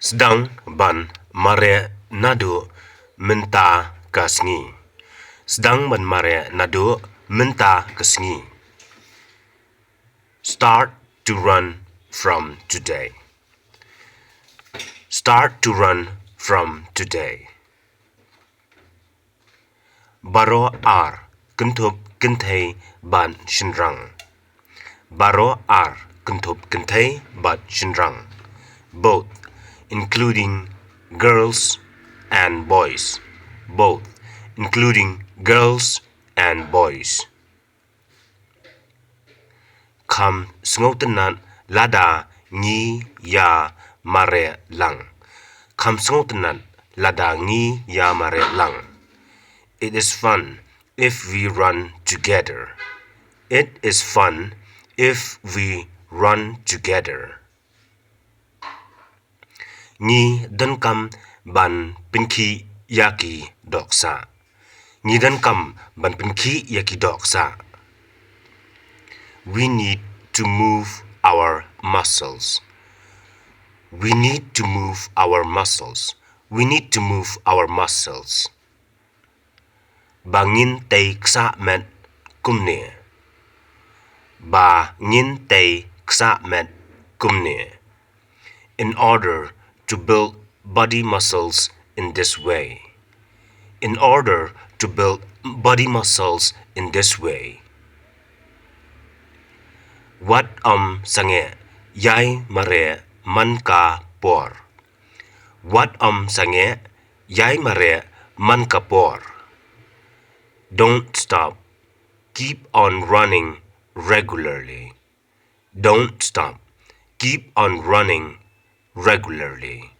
Sedang ban mare nado menta kasngi. Sedang ban mare nado menta kasngi. Start to run from today. Start to run from today. Baro ar kentup kentay ban shinrang. Baro ar kentup kentay ban shinrang. Both, including girls and boys. Both, including girls and boys. Kam sngotenan lada ngi ya mare lang. Kam sngotenan lada ngi ya mare lang. It is fun if we run together. It is fun if we run together. Ngi dan kam ban pinki yaki doksa. Ngi dan kam ban pinki yaki doksa. We need to move our muscles. We need to move our muscles. We need to move our muscles. Ba ngin tay ksa met kumne. Ba ngin tay ksa met kumne. In order to build body muscles in this way. In order to build body muscles in this way. Wat sange yai mare man ka por. Wat sange yai mare man ka por. Don't stop. Keep on running regularly. Don't stop. Keep on running regularly.